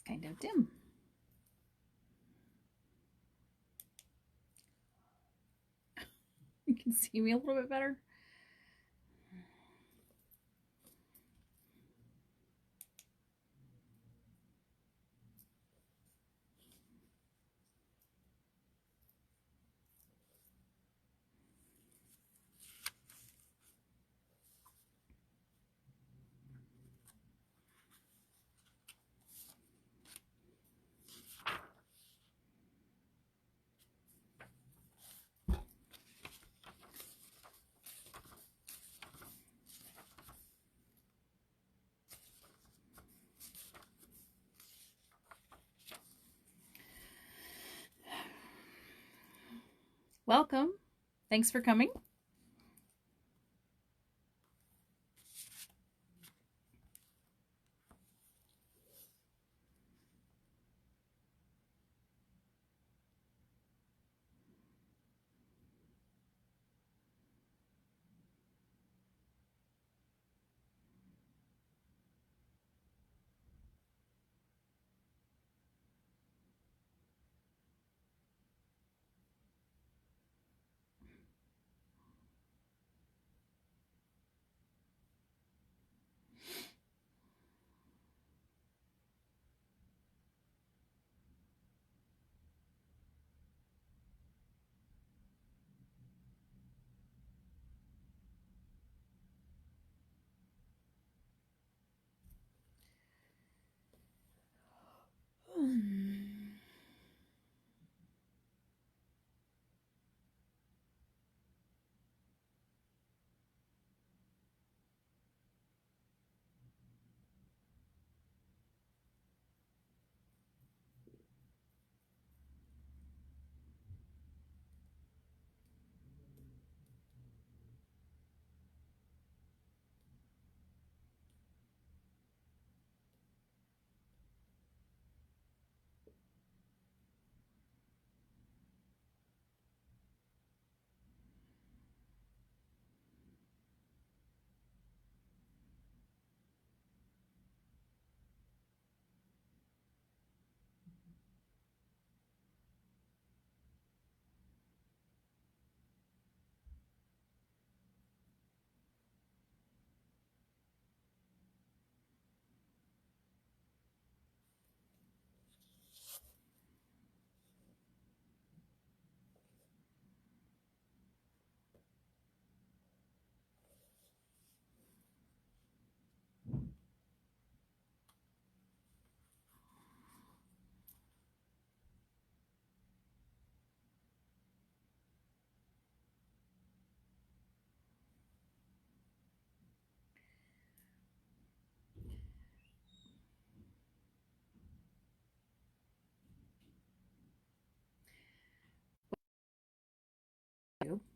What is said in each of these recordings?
kind of dim. You can see me a little bit better. Welcome. Thanks for coming.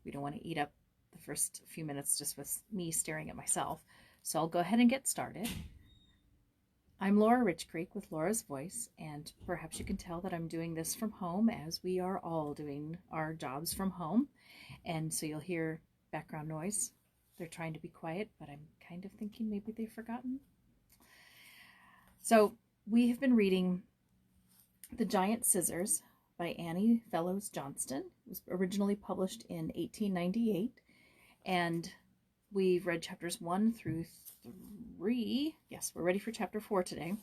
We don't want to eat up the first few minutes just with me staring at myself. So I'll go ahead and get started. I'm Laura Richcreek with Laura's Voice, and perhaps you can tell that I'm doing this from home, as we are all doing our jobs from home. And so you'll hear background noise. They're trying to be quiet, but I'm kind of thinking maybe they've forgotten. So we have been reading The Giant Scissors by Annie Fellows Johnston. It was originally published in 1898, and we've read chapters 1 through 3. Yes, we're ready for chapter 4 today.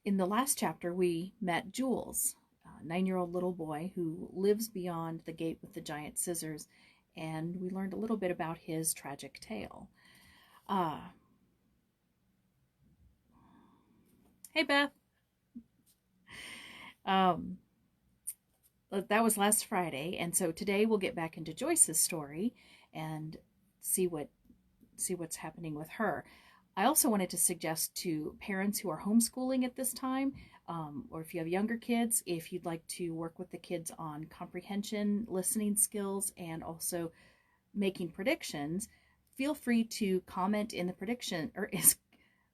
In the last chapter, we met Jules, a 9-year-old little boy who lives beyond the gate with the giant scissors, and we learned a little bit about his tragic tale. Hey, Beth. That was last Friday, and so today we'll get back into Joyce's story and see what's happening with her. I also wanted to suggest to parents who are homeschooling at this time, or if you have younger kids, if you'd like to work with the kids on comprehension, listening skills, and also making predictions, feel free to comment in the prediction, or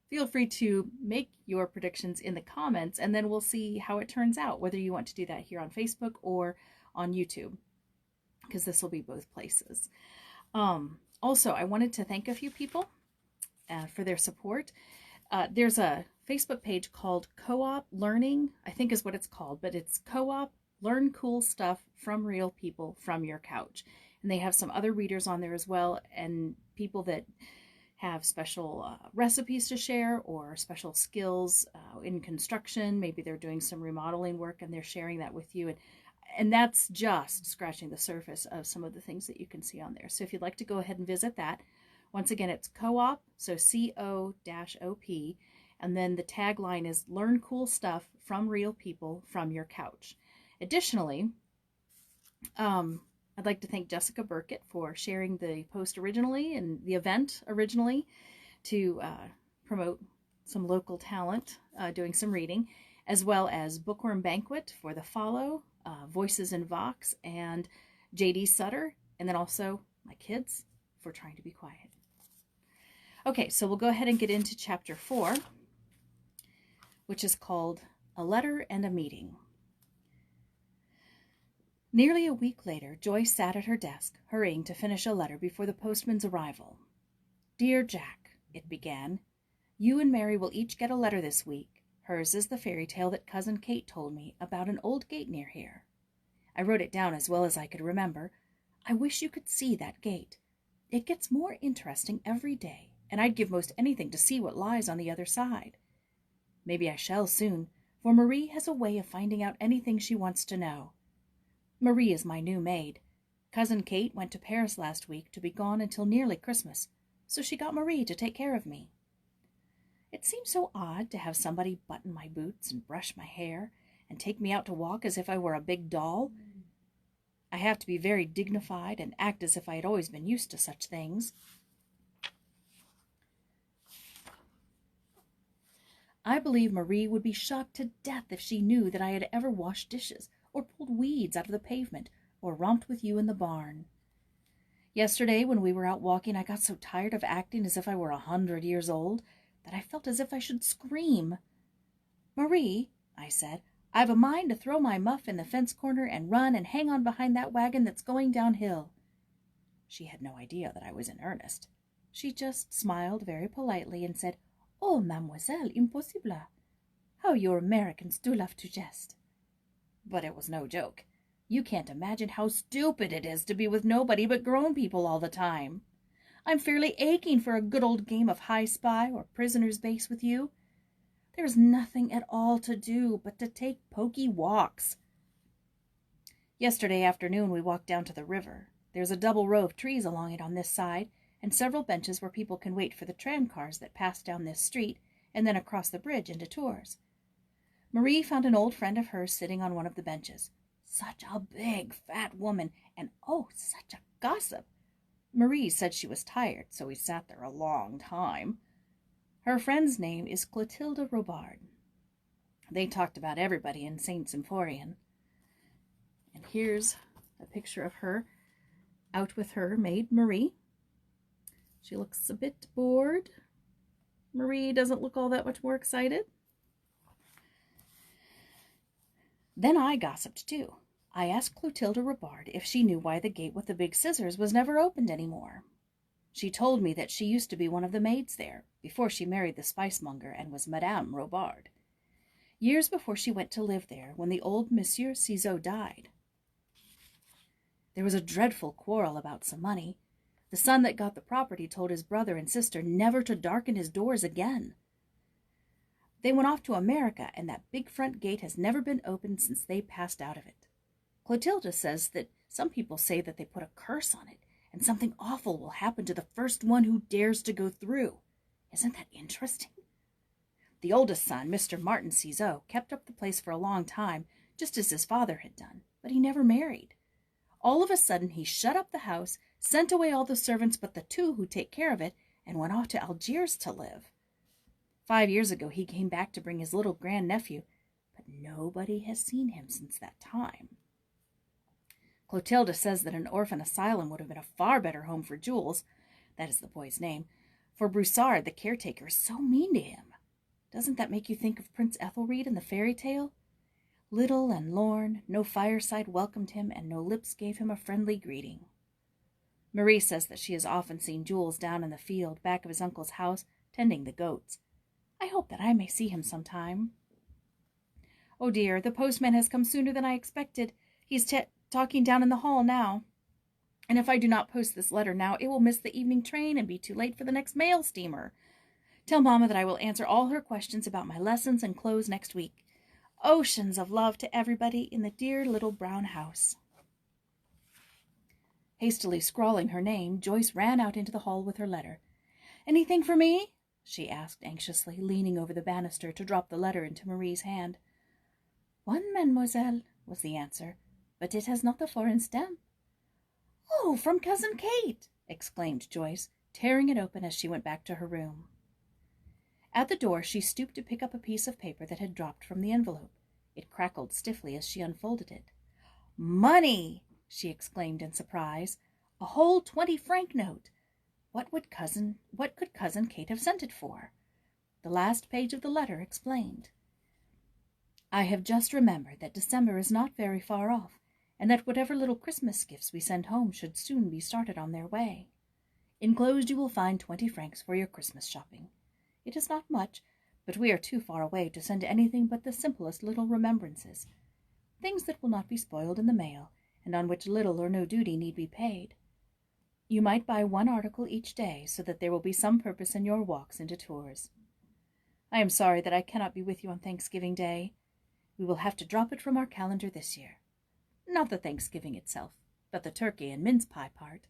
feel free to make your predictions in the comments, and then we'll see how it turns out, whether you want to do that here on Facebook or on YouTube, because this will be both places. Also, I wanted to thank a few people for their support. There's a Facebook page called Co-op Learning, I think is what it's called, but it's Co-op Learn Cool Stuff from Real People from Your Couch. And they have some other readers on there as well, and people that have special recipes to share or special skills in construction. Maybe they're doing some remodeling work and they're sharing that with you. And that's just scratching the surface of some of the things that you can see on there. So if you'd like to go ahead and visit that, once again, it's Co-op, so C-O-O-P, and then the tagline is Learn Cool Stuff from Real People from Your Couch. Additionally, I'd like to thank Jessica Burkett for sharing the post originally and the event originally to promote some local talent doing some reading, as well as Bookworm Banquet for the follow, Voices in Vox, and JD Sutter, and then also my kids for trying to be quiet. Okay, so we'll go ahead and get into chapter 4, which is called A Letter and a Meeting. Nearly a week later, Joyce sat at her desk, hurrying to finish a letter before the postman's arrival. Dear Jack, it began, you and Mary will each get a letter this week. Hers is the fairy tale that Cousin Kate told me about an old gate near here. I wrote it down as well as I could remember. I wish you could see that gate. It gets more interesting every day, and I'd give most anything to see what lies on the other side. Maybe I shall soon, for Marie has a way of finding out anything she wants to know. Marie is my new maid. Cousin Kate went to Paris last week to be gone until nearly Christmas, so she got Marie to take care of me. It seems so odd to have somebody button my boots and brush my hair and take me out to walk as if I were a big doll. I have to be very dignified and act as if I had always been used to such things. I believe Marie would be shocked to death if she knew that I had ever washed dishes or pulled weeds out of the pavement or romped with you in the barn. Yesterday, when we were out walking, I got so tired of acting as if I were 100 years old that I felt as if I should scream. Marie, I said, I've a mind to throw my muff in the fence corner and run and hang on behind that wagon that's going downhill. She had no idea that I was in earnest. She just smiled very politely and said, Oh, mademoiselle, impossible. How you Americans do love to jest. But it was no joke. You can't imagine how stupid it is to be with nobody but grown people all the time. I'm fairly aching for a good old game of high spy or prisoner's base with you. There's nothing at all to do but to take pokey walks. Yesterday afternoon we walked down to the river. There's a double row of trees along it on this side, and several benches where people can wait for the tram cars that pass down this street and then across the bridge into Tours. Marie found an old friend of hers sitting on one of the benches. Such a big, fat woman, and oh, such a gossip. Marie said she was tired, so we sat there a long time. Her friend's name is Clotilde Robard. They talked about everybody in St. Symphorien. And here's a picture of her out with her maid, Marie. She looks a bit bored. Marie doesn't look all that much more excited. Then I gossiped too. I asked Clotilde Robard if she knew why the gate with the big scissors was never opened anymore. She told me that she used to be one of the maids there, before she married the spicemonger and was Madame Robard. Years before she went to live there, when the old Monsieur Ciseaux died. There was a dreadful quarrel about some money. The son that got the property told his brother and sister never to darken his doors again. They went off to America, and that big front gate has never been opened since they passed out of it. Clotilde says that some people say that they put a curse on it, and something awful will happen to the first one who dares to go through. Isn't that interesting? The oldest son, Mr. Martin Ciseaux, kept up the place for a long time, just as his father had done, but he never married. All of a sudden, he shut up the house, sent away all the servants but the two who take care of it, and went off to Algiers to live. 5 years ago, he came back to bring his little grandnephew, but nobody has seen him since that time. Clotilde says that an orphan asylum would have been a far better home for Jules, that is the boy's name, for Broussard, the caretaker, is so mean to him. Doesn't that make you think of Prince Ethelred in the fairy tale? Little and lorn, no fireside welcomed him, and no lips gave him a friendly greeting. Marie says that she has often seen Jules down in the field back of his uncle's house, tending the goats. I hope that I may see him sometime. Oh dear, the postman has come sooner than I expected. He's talking down in the hall now. And if I do not post this letter now, it will miss the evening train and be too late for the next mail steamer. Tell Mama that I will answer all her questions about my lessons and clothes next week. Oceans of love to everybody in the dear little brown house. Hastily scrawling her name, Joyce ran out into the hall with her letter. Anything for me? She asked anxiously, leaning over the banister to drop the letter into Marie's hand. One, mademoiselle, was the answer, but it has not a foreign stamp. Oh, from Cousin Kate, exclaimed Joyce, tearing it open as she went back to her room. At the door, she stooped to pick up a piece of paper that had dropped from the envelope. It crackled stiffly as she unfolded it. Money! She exclaimed in surprise. A whole 20-franc note! What could Cousin Kate have sent it for? The last page of the letter explained. I have just remembered that December is not very far off, and that whatever little Christmas gifts we send home should soon be started on their way. Enclosed you will find 20 francs for your Christmas shopping. It is not much, but we are too far away to send anything but the simplest little remembrances, things that will not be spoiled in the mail, and on which little or no duty need be paid. You might buy one article each day, so that there will be some purpose in your walks into Tours. I am sorry that I cannot be with you on Thanksgiving Day. We will have to drop it from our calendar this year. Not the Thanksgiving itself, but the turkey and mince pie part.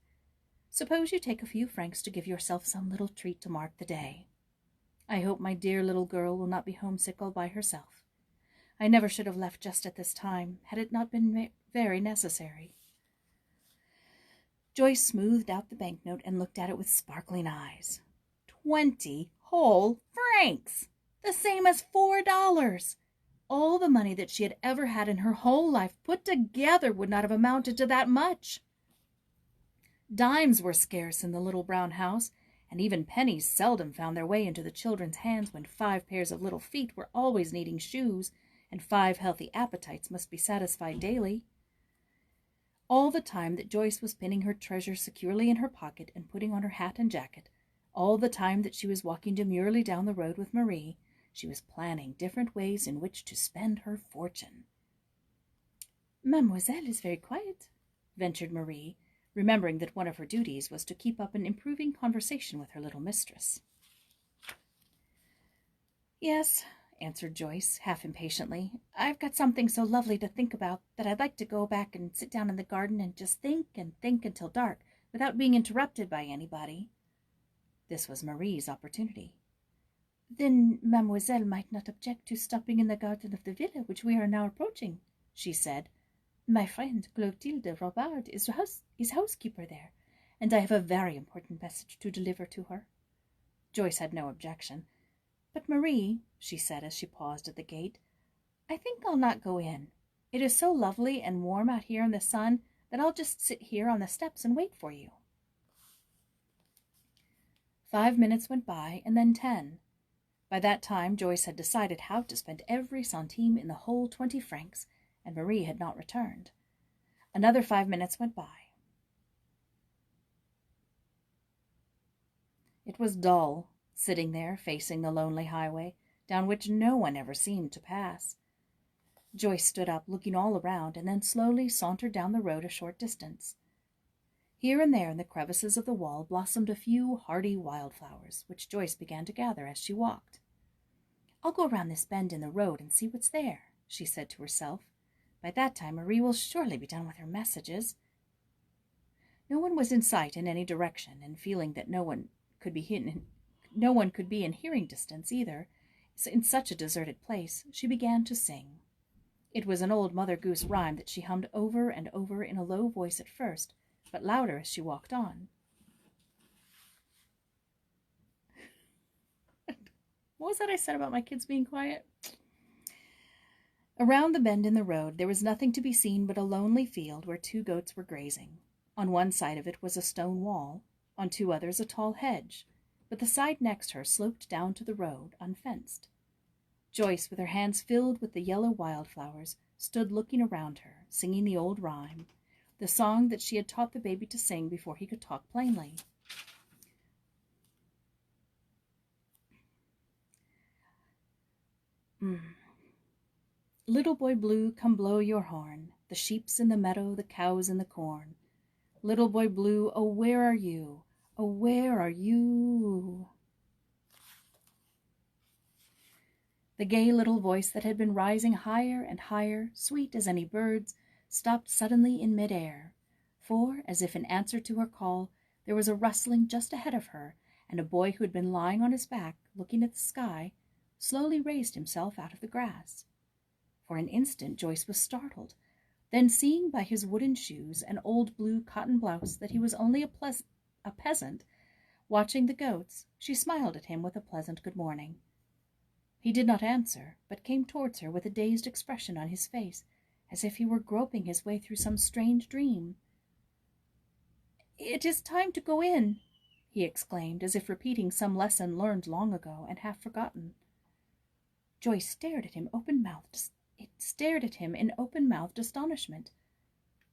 Suppose you take a few francs to give yourself some little treat to mark the day. I hope my dear little girl will not be homesick all by herself. I never should have left just at this time, had it not been very necessary. Joyce smoothed out the banknote and looked at it with sparkling eyes. 20 whole francs! The same as $4! All the money that she had ever had in her whole life put together would not have amounted to that much. Dimes were scarce in the little brown house, and even pennies seldom found their way into the children's hands when 5 pairs of little feet were always needing shoes, and 5 healthy appetites must be satisfied daily. All the time that Joyce was pinning her treasure securely in her pocket and putting on her hat and jacket, all the time that she was walking demurely down the road with Marie, she was planning different ways in which to spend her fortune. Mademoiselle is very quiet, ventured Marie, remembering that one of her duties was to keep up an improving conversation with her little mistress. Yes, answered Joyce, half impatiently. I've got something so lovely to think about that I'd like to go back and sit down in the garden and just think until dark, without being interrupted by anybody. This was Marie's opportunity. Then mademoiselle might not object to stopping in the garden of the villa which we are now approaching, she said. My friend Clotilde Robard is housekeeper there, and I have a very important message to deliver to her. Joyce had no objection. But Marie, she said as she paused at the gate, I think I'll not go in. It is so lovely and warm out here in the sun that I'll just sit here on the steps and wait for you. 5 minutes went by, and then 10. By that time Joyce had decided how to spend every centime in the whole 20 francs, and Marie had not returned. Another 5 minutes went by. It was dull, sitting there facing the lonely highway, down which no one ever seemed to pass. Joyce stood up, looking all around, and then slowly sauntered down the road a short distance. Here and there in the crevices of the wall blossomed a few hardy wildflowers, which Joyce began to gather as she walked. I'll go around this bend in the road and see what's there, she said to herself. By that time Marie will surely be done with her messages. No one was in sight in any direction, and feeling that no one could be in hearing distance either, in such a deserted place, she began to sing. It was an old Mother Goose rhyme that she hummed over and over in a low voice at first, but louder as she walked on. What was that I said about my kids being quiet? Around the bend in the road there was nothing to be seen but a lonely field where 2 goats were grazing. On one side of it was a stone wall, on 2 others a tall hedge, but the side next her sloped down to the road, unfenced. Joyce, with her hands filled with the yellow wildflowers, stood looking around her, singing the old rhyme, the song that she had taught the baby to sing before he could talk plainly. Little boy blue, come blow your horn. The sheep's in the meadow, the cow's in the corn. Little boy blue, oh, where are you? Oh, where are you? The gay little voice that had been rising higher and higher, sweet as any bird's, stopped suddenly in midair, for, as if in answer to her call, there was a rustling just ahead of her, and a boy who had been lying on his back, looking at the sky, slowly raised himself out of the grass. For an instant Joyce was startled. Then, seeing by his wooden shoes and old blue cotton blouse that he was only a peasant watching the goats, she smiled at him with a pleasant good morning. He did not answer, but came towards her with a dazed expression on his face, as if he were groping his way through some strange dream. "It is time to go in," he exclaimed, as if repeating some lesson learned long ago and half forgotten. Joyce stared at him in open-mouthed astonishment.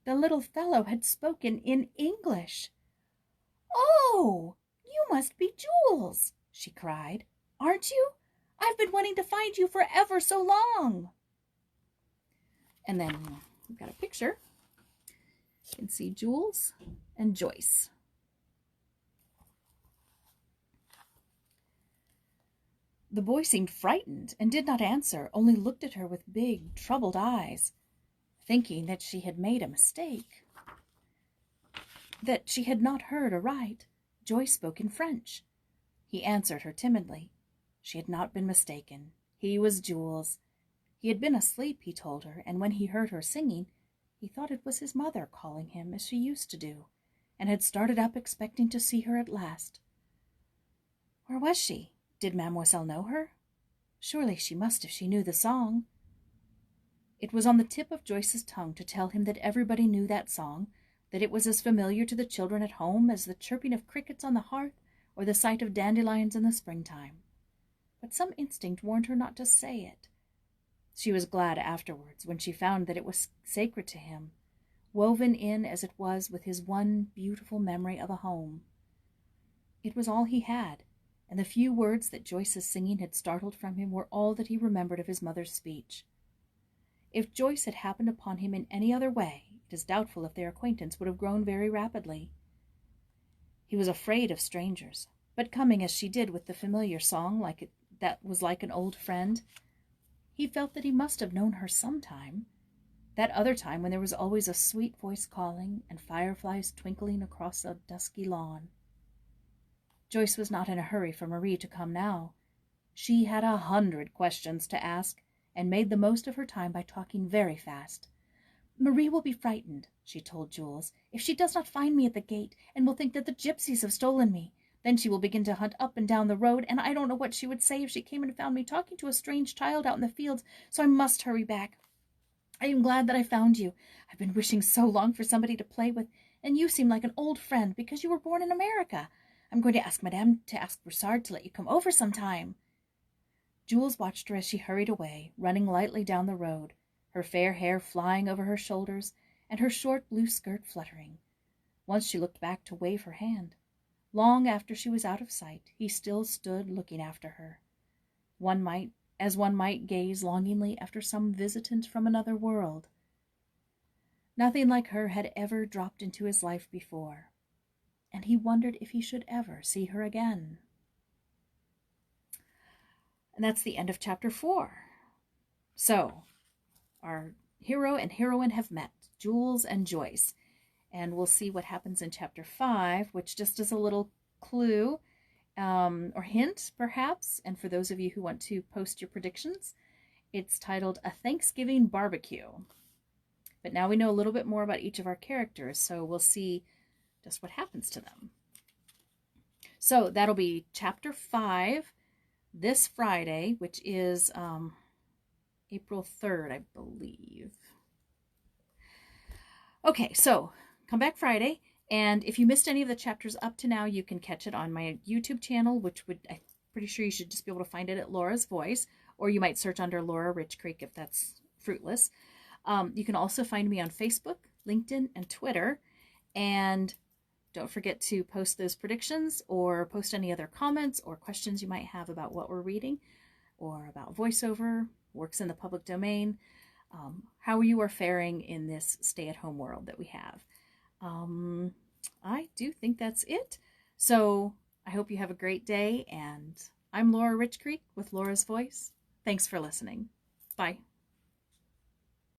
The little fellow had spoken in English. "Oh, you must be Jules," she cried. "Aren't you? I've been wanting to find you for ever so long." And then we've got a picture. You can see Jules and Joyce. The boy seemed frightened and did not answer, only looked at her with big, troubled eyes. Thinking that she had made a mistake, that she had not heard aright, Joyce spoke in French. He answered her timidly. She had not been mistaken. He was Jules. He had been asleep, he told her, and when he heard her singing, he thought it was his mother calling him as she used to do, and had started up expecting to see her at last. Where was she? Did Mademoiselle know her? Surely she must if she knew the song. It was on the tip of Joyce's tongue to tell him that everybody knew that song, that it was as familiar to the children at home as the chirping of crickets on the hearth or the sight of dandelions in the springtime. But some instinct warned her not to say it. She was glad afterwards when she found that it was sacred to him, woven in as it was with his one beautiful memory of a home. It was all he had, and the few words that Joyce's singing had startled from him were all that he remembered of his mother's speech. If Joyce had happened upon him in any other way, it is doubtful if their acquaintance would have grown very rapidly. He was afraid of strangers, but coming as she did with the familiar song that was like an old friend, he felt that he must have known her sometime, that other time when there was always a sweet voice calling and fireflies twinkling across a dusky lawn. Joyce was not in a hurry for Marie to come now. She had 100 questions to ask, and made the most of her time by talking very fast. "Marie will be frightened," she told Jules, "if she does not find me at the gate, and will think that the gypsies have stolen me. Then she will begin to hunt up and down the road, and I don't know what she would say if she came and found me talking to a strange child out in the fields, so I must hurry back. I am glad that I found you. I've been wishing so long for somebody to play with, and you seem like an old friend because you were born in America. I'm going to ask Madame to ask Broussard to let you come over sometime." Jules watched her as she hurried away, running lightly down the road, her fair hair flying over her shoulders and her short blue skirt fluttering. Once she looked back to wave her hand. Long after she was out of sight, he still stood looking after her. One might gaze longingly after some visitant from another world. Nothing like her had ever dropped into his life before, and he wondered if he should ever see her again. And that's the end of chapter 4. So, our hero and heroine have met, Jules and Joyce. And we'll see what happens in chapter 5, which just is a little clue or hint, perhaps. And for those of you who want to post your predictions, it's titled A Thanksgiving Barbecue. But now we know a little bit more about each of our characters, so we'll see just what happens to them. So that'll be chapter 5 this Friday, which is April 3rd, I believe. Okay, so come back Friday, and if you missed any of the chapters up to now, you can catch it on my YouTube channel, which I'm pretty sure you should just be able to find it at Laura's Voice, or you might search under Laura Rich Creek if that's fruitless. You can also find me on Facebook, LinkedIn, and Twitter, and don't forget to post those predictions or post any other comments or questions you might have about what we're reading or about voiceover works in the public domain, how you are faring in this stay-at-home world that we have. I do think that's it. So I hope you have a great day, and I'm Laura Rich Creek with Laura's Voice. Thanks for listening. Bye.